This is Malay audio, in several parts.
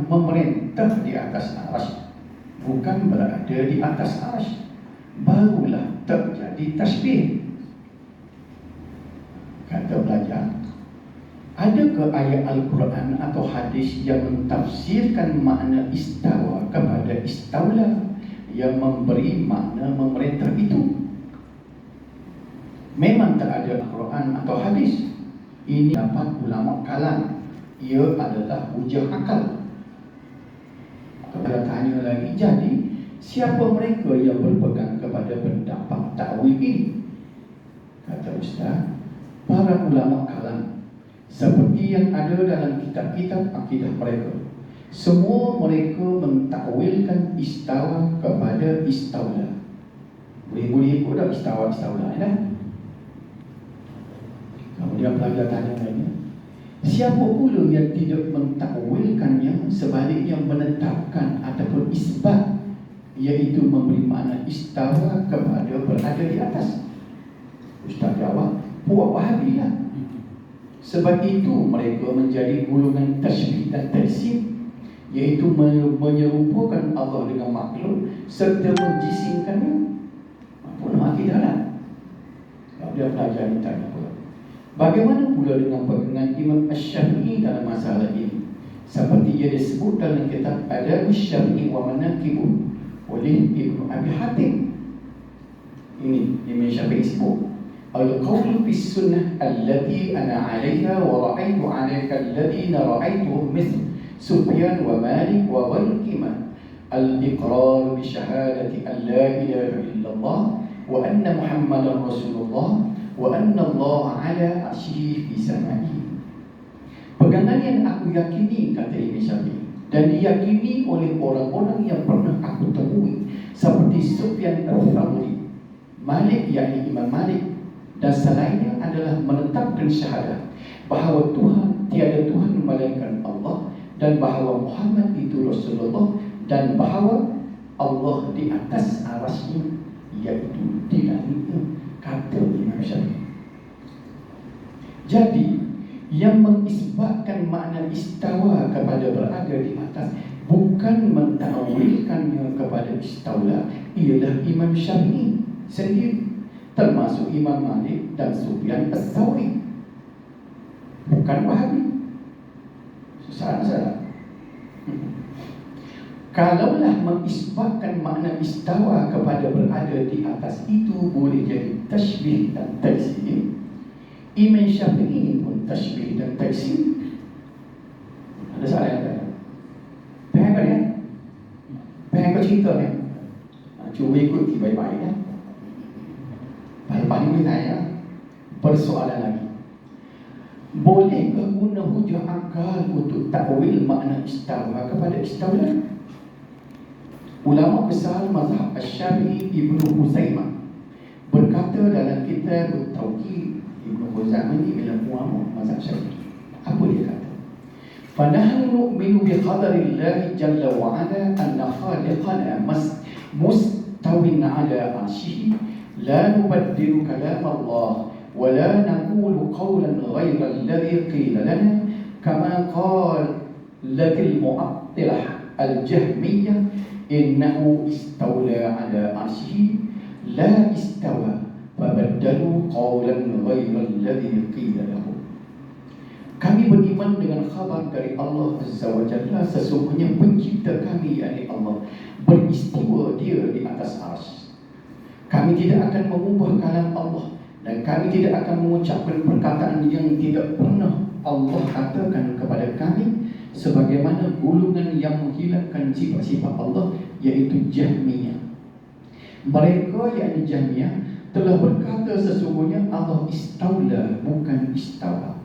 memerintah di atas arasy, bukan berada di atas arasy, barulah terjadi tasbih. Kata belajar, adakah ayat Al-Quran atau hadis yang mentafsirkan makna istawa kepada istaula yang memberi makna memerintah itu? Memang tak ada Al-Quran atau hadis. Ini dapat ulama kalam. Ia adalah hujah akal. Kita tanya lagi, jadi siapa mereka yang berpegang kepada pendapat takwil ini? Kata Ustaz, para ulama kalam seperti yang ada dalam kitab-kitab akidah mereka, semua mereka mentakwilkan istawa kepada istaula. Boleh ikut dah istawa ya? Kemudian pelajar tanya lagi, siapa pula yang tidak mentakwilkannya, sebaliknya menetapkan ataupun isbat, iaitu memberi makna istawa kepada berada di atas? Ustaz jawab, puak Wahabi lah. Sebab itu mereka menjadi golongan tasybih dan tajsim, iaitu menyerupakan Allah dengan makhluk serta menjisimkannya. Apa nama akidah lah. Dia pelajar ni tanya pula, bagaimana pula dengan pegangan Imam Asy-Syafi'i dalam masalah ini? Seperti ia disebut dalam kitab Adab Asy-Syafi'i wa Manaqibuh oleh Ibnu Abi Hatim. Ini Imam Syafi'i sebut, al-qawlu bis sunnah allati ana 'alayha wa ra'aytu 'alayka alladhina ra'aytuhum mithl Sufyan wa Malik wa ghayrihima al-iqrar bi syahadati an la ilaha illallah wa anna Muhammadan Rasulullah wa anna Allah ala arsyihi fi samaihi. Pegangan yang aku yakini, kata Imam Syafi'i, dan diyakini oleh orang-orang yang pernah aku temui, seperti Sufyan al-Thawri, Malik yakni Imam Malik dan selainnya, adalah menetapkan syahadat bahawa Tuhan tiada Tuhan melainkan Allah, dan bahawa Muhammad itu Rasulullah, dan bahawa Allah di atas arasy-Nya, iaitu di langitnya, kata Imam Syafi'i. Jadi yang mengisbatkan makna istawa kepada berada di atas, bukan mentakwilkannya kepada istaula, ialah Imam Syafi'i sendiri, termasuk Imam Malik dan Sufyan al-Thawri, bukan Wahabi. Salah. Kalaulah mengisbatkan makna istawa kepada berada di atas itu boleh jadi tasybih dan tajsim, Imam Syafi'i pun tasybih dan tajsim. Ada salah yang tanya, pengen kan ya? Pengen kau cerita ya? Cuba ikuti baik-baik ya. Paling boleh tanya persoalan lagi, bolehkah guna hujah akal untuk takwil makna istawa kepada istaula? Ulama besar mazhab Asy-Syafi'i Ibnu Huzaimah berkata dalam kitab At-Tauhid, Ibnu Huzaimah ini adalah ulama mazhab Syafi'i. Apa dia kata? فَنَحْنُ نُؤْمِنُ بِقَدَرِ اللَّهِ جَلَّ وَعَلَا أَنَّ خَالِقَنَا مُسْتَوٍ عَلَى عَرْشِهِ لَا نُبَدِّلُ كَلَامَ اللَّهِ وَلَا نَقُولُ قَوْلًا غَيْرَ الَّذِي قِيلَ لَنَا كَمَا قَالَتِ الْمُعَطِّلَةُ الْجَهْمِيَّةُ إِنَّهُ اسْتَوْلَى عَلَى عَرْشِهِ لَا اسْتَوَى فَبَدَّلُوا قَوْلًا غَيْرَ الَّذِي قِيلَ لَهُمْ. Kami beriman dengan khabar dari Allah Azza wa Jalla, sesungguhnya pencipta kami, yakni Allah, beristiwa dia di atas arsy. Kami tidak akan mengubah kalam Allah, dan kami tidak akan mengucapkan perkataan yang tidak pernah Allah katakan kepada kami, sebagaimana golongan yang menghilangkan sifat-sifat Allah, iaitu Jahmiyah. Mereka, yakni Jahmiyah, telah berkata sesungguhnya Allah istaula, bukan istawa.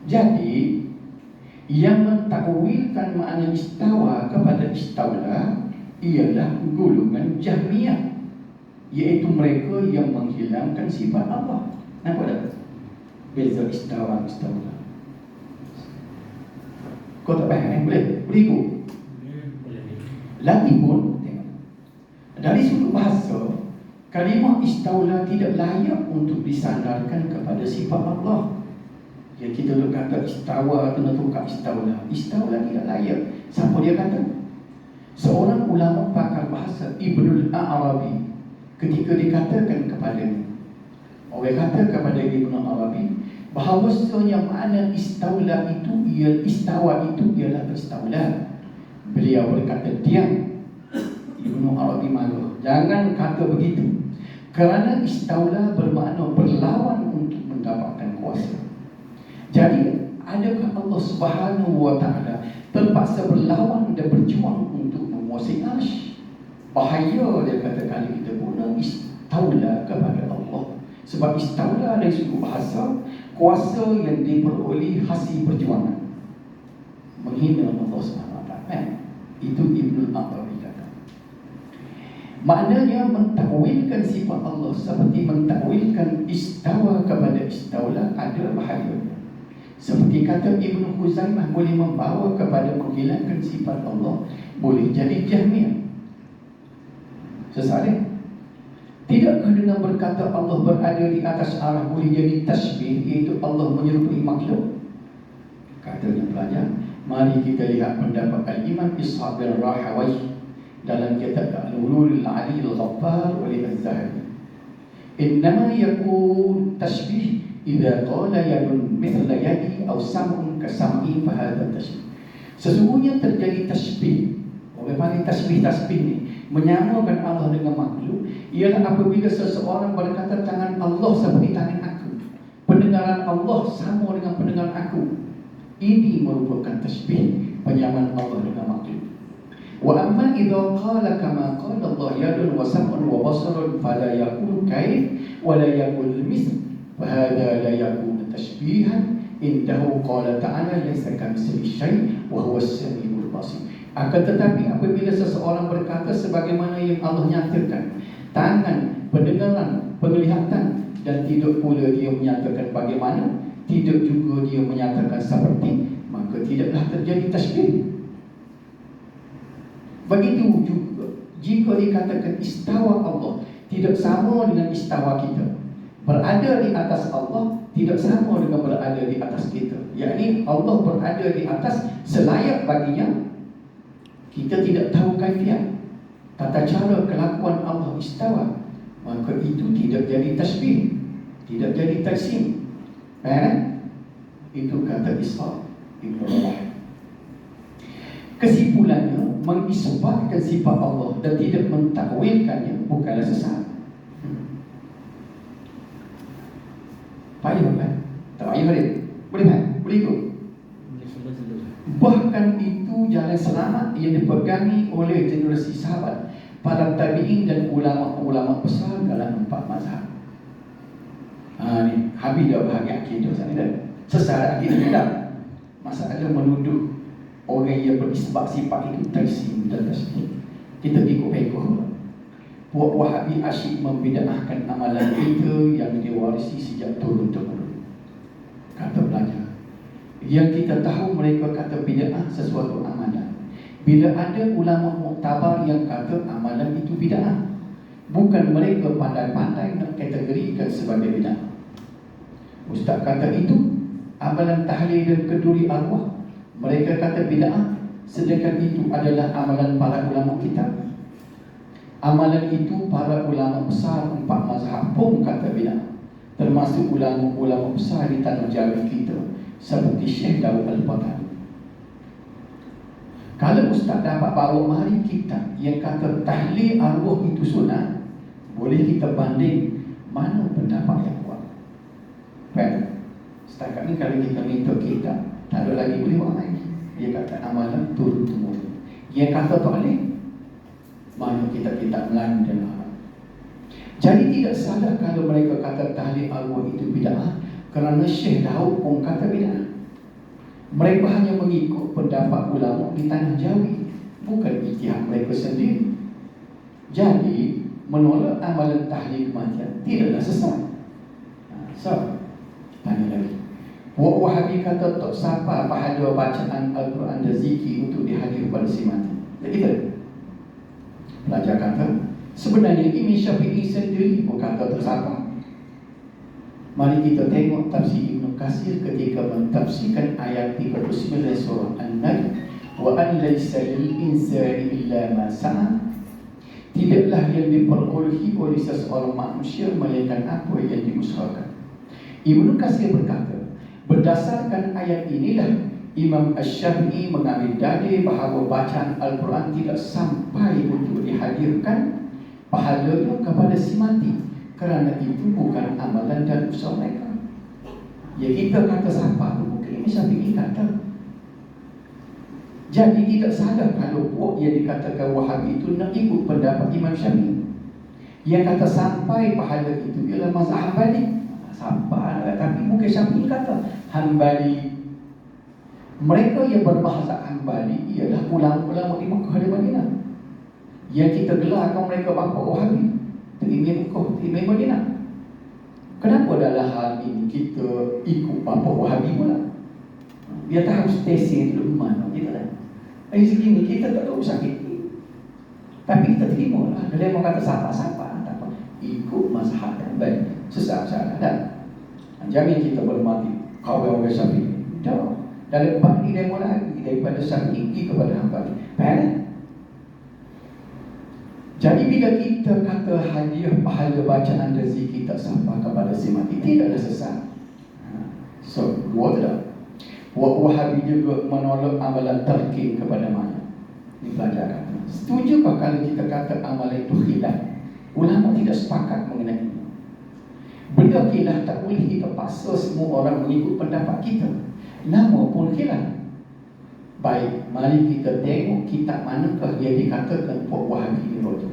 Jadi yang mentakwilkan makna istawa kepada istaula ialah golongan Jahmiyah, iaitu mereka yang menghilangkan sifat Allah. Nampak tak? Beza istawa dan istaula. Kau tak faham? Boleh ikut? Lagi pun tengok, dari sudut bahasa, kalimah istaula tidak layak untuk disandarkan kepada sifat Allah. Ya, kita duk kata istawa, kena tukar istaula. Istaula tidak layak. Siapa dia kata? Seorang ulama pakar bahasa, Ibnul Arabi, ketika dikatakan kepadanya, orang kata kepada Ibnul Arabi bahawasanya makna istaula itu, istawa itu ialah istaula. Beliau berkata, diam. Ibnul Arabi malu, jangan kata begitu, kerana istaula bermakna berlawan untuk mendapatkan kuasa. Jadi, adakah Allah Subhanahu wa Ta'ala terpaksa berlawan dan berjuang untuk menguasai arsy? Bahaya dia kata kali kita guna istaula kepada Allah. Sebab istaula dari sudut bahasa, kuasa yang diperoleh hasil perjuangan. Menghina Allah Subhanahu wa Ta'ala. Itu Ibnul Arabi kata. Maknanya mentakwilkan sifat Allah seperti mentakwilkan istawa kepada istaula ada bahayanya. Seperti kata Ibn Khuzaimah, boleh membawa kepada menghilangkan sifat Allah, boleh jadi Jahmiyah. Sesalih, tidakkah dengan berkata Allah berada di atas arah boleh jadi tasbih, iaitu Allah menyerupai makhluk? Katanya pelajar, mari kita lihat pendapat Al-Imam Ishaq bin Rahawayh dalam kitab Al-Ulul Ali Al-Ghaffar oleh Az-Zahabi. Innama yakun tasbih idza qala yadun mithla yadi aw sam'un ka sam'i fa hadha tasbih. Sesungguhnya terjadi tasbih. Orang panggil tasbih ni menyamakan Allah dengan makhluk ialah apabila seseorang berkata tangan Allah seperti tangan aku, pendengaran Allah sama dengan pendengaran aku. Ini merupakan tasbih, penyamaan Allah dengan makhluk. Wa amma idza qala kama qala Allah yadun wa sam'un wa basarun fala yakun kayf wa la yakun misl. وهذا لا يكون تشبيها إنه قال تعالى ليس كمثله شيء وهو السميع البصير. Akan tetapi apabila seseorang berkata sebagaimana yang Allah nyatakan, tangan, pendengaran, penglihatan, dan tidak pula dia menyatakan bagaimana, tidak juga dia menyatakan seperti, maka tidaklah terjadi tasbih. Begitu juga jika dikatakan istawa Allah tidak sama dengan istawa kita. Berada di atas Allah tidak sama dengan berada di atas kita. Yakni Allah berada di atas selayak baginya. Kita tidak tahu kaifiat, tata cara kelakuan Allah istawa, maka itu tidak jadi tasbih, tidak jadi taksim. Itu kata Ishaq Ibn Rahawayh. Kesimpulannya, mengisbatkan sifat Allah dan tidak mentakwilkannya bukanlah sesat. Payah kan? Tak payah balik. Boleh kan? Boleh ikut. Bahkan itu jalan selamat yang dipegangi oleh generasi sahabat, para tabi'in dan ulama-ulama besar dalam 4 mazhab. Ni habis dah bahagian akidah sana dah. Sesat akidah dah. Masalah menuduh orang yang berisbat sifat itu taksim dan tasbih. Kita ikut-ikut. Puak Wahabi asyik membida'ahkan amalan kita yang diwarisi sejak turun-temurun. Kata pelajar, yang kita tahu mereka kata bida'ah sesuatu amalan. Bila ada ulama muktabar yang kata amalan itu bida'ah, bukan mereka pandai-pandai nak kategorikan sebagai bida'ah. Ustaz kata itu amalan tahlil dan kenduri arwah, mereka kata bida'ah, sedangkan itu adalah amalan para ulama kita. Amalan itu para ulama besar 4 mazhab pun kata bid'ah, termasuk ulama-ulama besar di tanah Jawi kita seperti Syekh Daud Al-Fatani. Kalau ustaz dapat bawa mari kitab yang kata tahlil arwah itu sunat, boleh kita banding mana pendapat yang kuat. Baik, setakat ni kalau kita minta kitab, tak ada lagi boleh buat lagi. Dia kata amalan turun-temurun. Dia kata tak boleh, mana kita Melayu dan Arab. Jadi tidak salah kalau mereka kata tahlil arwah itu bid'ah, kerana Syekh Daud pun kata bid'ah. Mereka hanya mengikut pendapat ulama di tanah Jawi, bukan ijtihad mereka sendiri. Jadi menolak amalan tahlil kematian tidaklah sesat. So, tanya lagi. Puak Wahabi kata tak siapa pahala bacaan Al-Quran dan zikir untuk dihadir pada si mati. Begitu. Pelajar kata, sebenarnya Imam Syafi'i sendiri pun kata tersapa. Mari kita tengok tafsir Ibnu Katsir ketika mentafsirkan ayat 39 surah An-Najm, wa an laysa lil insani illa ma sa'a. Tidaklah yang diperolehi oleh seseorang manusia melainkan apa yang diusahakan. Ibnu Katsir berkata, berdasarkan ayat inilah Imam Asy-Syafi'i mengambil dalil bahawa bacaan Al-Quran tidak sampai untuk dihadirkan pahalanya kepada si mati, kerana itu bukan amalan dan usaha mereka. Ya, kita kata siapa tu mungkin Imam Syafi'i kata. Jadi tidak salah kalau puak yang dikatakan Wahabi itu nak ikut pendapat Imam Syafi'i. Yang kata sampai pahala itu ialah mazhab Hambali. Sampai, tapi bukan Syafi'i kata Hambali. Mereka yang bermazhab Hambali ialah ulama-ulama di Makkah dan Madinah, yang kita gelarkan mereka bapa Wahabi, Imam Makkah, Imam Madinah. Kenapa dalam hal ini kita ikut bapa Wahabi pula? Dia tahu stesen dulu mana kita lah. Dari segi ni kita tak tahu sakit, tapi kita terima lah. Dia mau kata siapa-siapa, tak apa. Ikut mazhab yang baik, sesat-sesat dan jamin kita bermati kawal oleh Syafi'i. Jauh. Dan lepas ni dia mula lagi daripada Syafi'i kepada Hambali. Jadi bila kita kata hadiah pahala bacaan dan zikir tak sampai kepada si mati, tidaklah sesat. So, dua tidak. Wahabi juga menolak amalan talqin kepada mayat. Ini pelajaran. Setujukah kalau kita kata amalan itu khilaf? Ulama tidak sepakat mengenai ini. Benda khilaf tak boleh kita paksa semua orang mengikut pendapat kita. Nama pun khilaf. Baik, mari kita tengok kitab manakah yang dikatakan Puak Wahabi ini roja.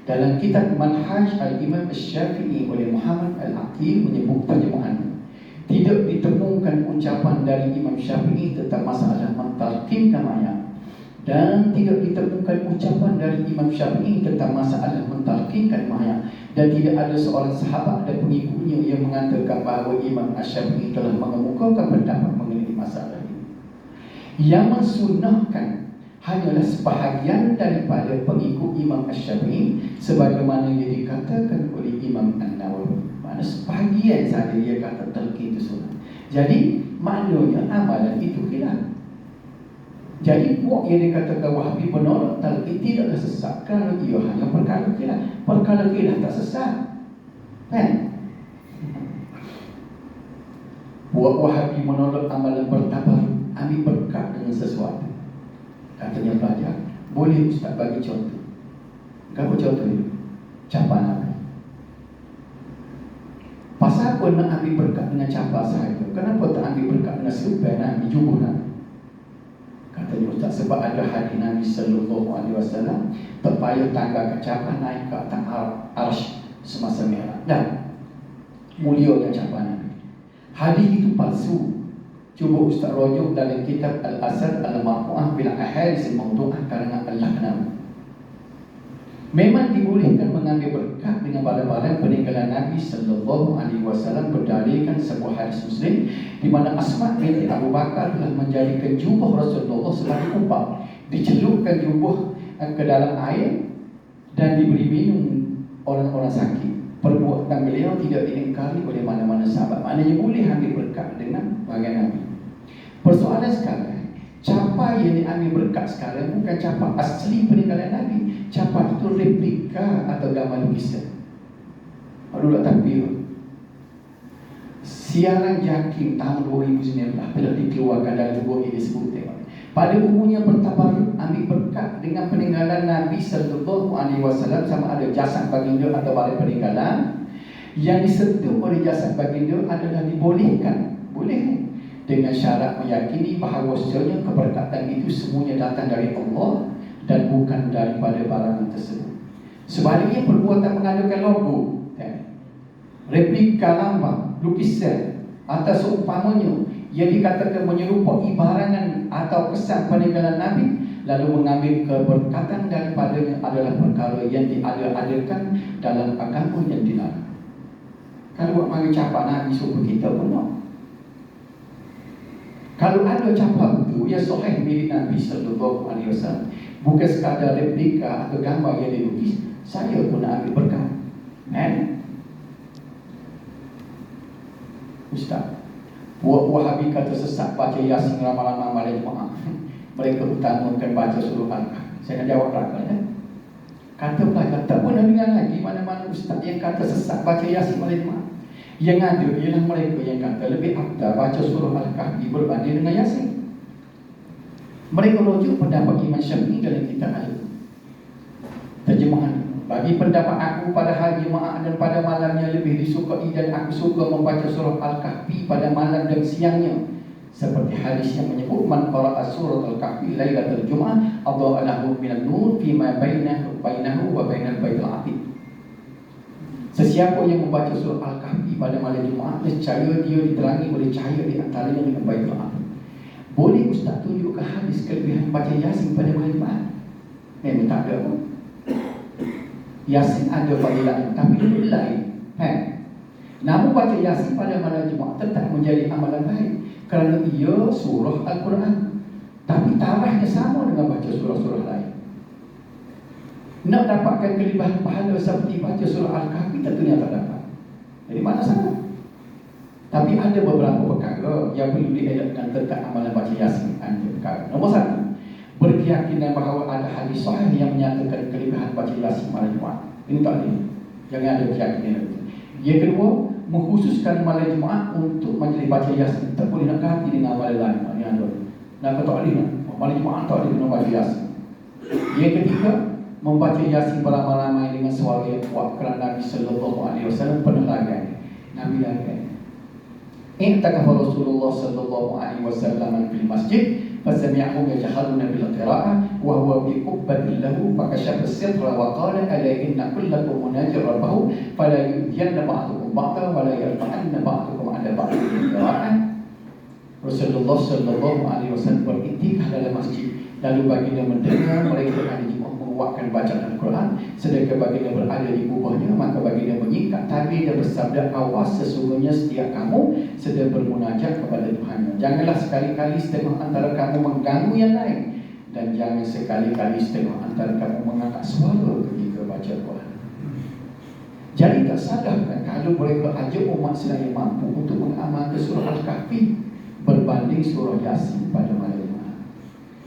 Dalam kitab Manhaj Al-Imam Asy-Syafi'i oleh Muhammad Al-Aqil menyebut terjemahan, tidak ditemukan ucapan dari Imam Syafi'i tentang masalah mentalqinkan mayat, dan tidak ditemukan ucapan dari Imam Syafi'i tentang masalah mentalqinkan mayat, dan tidak ada seorang sahabat dan pengikutnya yang mengatakan bahawa Imam Asy-Syafi'i telah mengemukakan pendapat mengenai masalah ini. Yang mensunnahkan hanyalah sebahagian daripada pengikut Imam Asy-Syafi'i, sebagaimana yang dikatakan oleh Imam An-Nawawi. Mana sebahagian sahaja dia kata talqin itu sunnah. Jadi maknanya amalan itu khilaf. Jadi puak yang dikatakan Wahabi menolak talqin tidaklah sesat, kerana ia hanya perkara khilaf. Perkara khilaf tak sesat, kan? Puak Wahabi menolak amalan bertabaruk, ambil berkat dengan sesuatu. Katanya pelajar, boleh Ustaz bagi contoh? Apa contoh itu? Capan Nabi. Pasal apa nak ambil berkat dengan capa sahaja? Kenapa tak ambil berkat dengan serupai Nabi, jubah Nabi? Katanya Ustaz, sebab ada hadis Nabi sallallahu alaihi wasallam terpayah tangga ke capa naik ke atas arsy semasa Mi'raj. Dan mulianya capa Nabi. Hadis itu palsu. Cuba Ustaz rujuk dalam kitab Al-Asad Al-Marfu'ah bil Ahadits Al-Mawdu'ah karena Al-Lakhnawi. Memang dibolehkan mengambil berkat dengan barang-barang peninggalan Nabi sallallahu alaihi wasallam berdalilkan sebuah hadis Muslim di mana Asma binti Abu Bakar telah menjadikan jubah Rasulullah sebagai upah, dicelupkan jubah ke dalam air dan diberi minum orang-orang sakit. Perbuatan beliau tidak diingkari oleh mana-mana sahabat. Maknanya boleh ambil berkat dengan bagian Nabi. Persoalan sekarang, capa yang diambil berkat sekarang bukan capa asli peninggalan Nabi. Capa itu replika atau gambar lukisan. Aduh tak takbir. Siaran Jakim tahun 2019 telah dikeluarkan dari buku ini disebut tengok. Pada umumnya bertabaruk ambil berkat dengan peninggalan Nabi sallallahu alaihi wasallam, sama ada jasad baginda atau barang peninggalan yang disentuh oleh jasad baginda adalah dibolehkan, boleh, dengan syarat meyakini bahawa sebenarnya keberkatan itu semuanya datang dari Allah dan bukan daripada barang tersebut. Sebaliknya perbuatan mengadakan logo, replika lambang, lukisan atau seumpamanya yang dikatakan menyerupai barangan atau kesan peninggalan Nabi, lalu mengambil keberkatan daripadanya adalah perkara yang diada-adakan dalam agama yang dilarang. Kalau buat mari capa Nabi suruh kita pun tak. Kalau ada capa itu, ya sahih milik Nabi sallallahu alaihi wasallam, bukan sekadar replika atau gambar yang dilukis, saya pun nak ambil berkat. Ustaz, buat Wahabi kata sesat baca Yasin lama-lama malam Jumaat. Mereka utamakan baca surah Al-Kahfi. Saya akan jawab belakang ya. Kata pelajar, tak pernah dengar lagi mana-mana ustaz yang kata sesat baca Yasin malam Jumaat. Yang ada ialah mereka yang kata lebih afdal baca surah Al-Kahfi berbanding dengan Yasin. Mereka rujuk pendapat Imam Syafi'i dalam kitab terjemahan. Bagi pendapat aku pada hari Jumaat dan pada malamnya lebih disukai, dan aku suka membaca surah Al-Kahfi pada malam dan siangnya, seperti hadis yang menyebut man qara'a surah Al-Kahfi lailatul Jum'ah adha'a lahu minan nur fima bainahu wa bainal baitil atiq. Sesiapa yang membaca surah Al-Kahfi pada malam Jumaat, nescaya dia diterangi oleh cahaya di antaranya dengan baitul atiq. Boleh ustaz tunjukkan hadis kelebihan baca Yasin pada malam Jumaat? Memang tak ada pun. Yasin ada fadilah tapi itu lain. Namun baca Yasin pada malam Jumaat tetap menjadi amalan baik kerana ia surah Al-Quran, tapi tarahnya sama dengan baca surah-surah lain. Nak dapatkan kelebihan pahala seperti baca surah Al-Kahfi tentunya tak dapat. Jadi mana sana? Tapi ada beberapa perkara yang perlu dielakkan tentang amalan baca Yasin. Nombor satu, berkeyakinan bahawa ada hadis sahih yang menyatakan kelebihan baca Yasin malam Jumaat. Ini tak ada. Jangan ada keyakinan itu. Yang kedua, mengkhususkan malam Jumaat untuk majlis baca Yasin. Tak boleh nak ganti dengan malam lain. Ini ada. Nak tak boleh nak. Malam Jumaat tak boleh baca Yasin. Yang ketiga, membaca Yasin beramai-ramai dengan suara yang kuat kerana Nabi sallallahu alaihi wasallam pernah lagai. Nabi lagai. I'takafa Rasulullah sallallahu alaihi wasallam fil masjid fasami'ahu yajharuna bil qira'ah wa huwa bi qubbatin lahu fakashafa as-sitra wa qala ala inna kullakum munajir rabbahu fala yu'tiyanna ba'dukum ba'da wa la yarfa'anna ba'dukum 'ala ba'din qira'ah. Rasulullah sallallahu alaihi wasallam beriktikaf dalam masjid, lalu baginda mendengar mereka ada di menguatkan bacaan Al-Quran, sedangkan baginda berada di bawahnya, maka baginda menyikat tali dan bersabda, awas, sesungguhnya setiap kamu sedang bermunajat kepada Tuhannya. Janganlah sekali-kali setengah antara kamu mengganggu yang lain, dan jangan sekali-kali setengah antara kamu mengangkat suara ketika baca Al-Quran. Jadi tak salahkan kalau mereka ajak umat Islam yang mampu untuk mengamalkan surah Al-Kahfi berbanding surah Yasin pada malam Jumaat.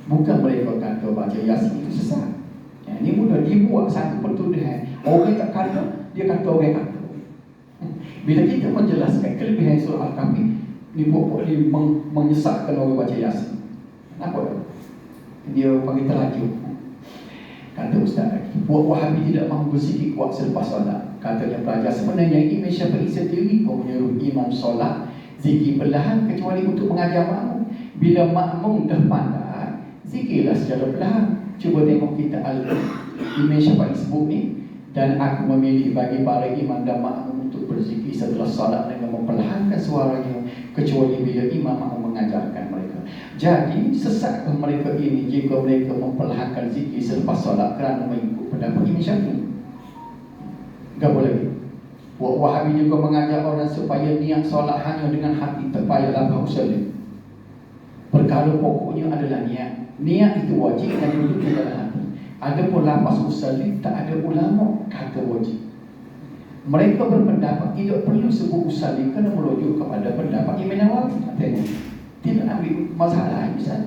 Bukan mereka kata baca Yasin itu sesat. Ini mudah dibuat satu pertuduhan. Orang tak kata, dia kata orang kata. Bila kita menjelaskan kelebihan surah Al-Kahfi, ni buat-buat dia menyesatkan orang baca Yasin. Kenapa? Dia panggil terlaju. Kata ustaz, buat Wahabi tidak mahu berzikir kuat selepas solat. Katanya pelajar, sebenarnya Imam Syafi'i sendiri pun menyuruh imam solat zikir perlahan kecuali untuk mengajar makmum. Bila makmum dah pandai, zikirlah secara perlahan. Cuba tengok kita Imam Syafi'i sebut ni, dan aku memilih bagi para imam dan makmum untuk berzikir setelah salat dengan memperlahankan suaranya kecuali bila imam makmum mengajarkan mereka. Jadi sesatkah mereka ini jika mereka memperlahankan zikir selepas salat kerana mengikut pendapat Imam Syafi'i? Tak boleh. Wahabi juga mengajar orang supaya niat solat hanya dengan hati, tak payah lafaz usul. Perkara pokoknya adalah niat. Niat itu wajib dan duduk di dalam hati. Adapun lafaz usalli, tak ada ulama kata wajib. Mereka berpendapat tidak perlu sebut usalli kerana merujuk kepada pendapat Imam Nawawi. Tengok, tidak ambil masalah. Misalnya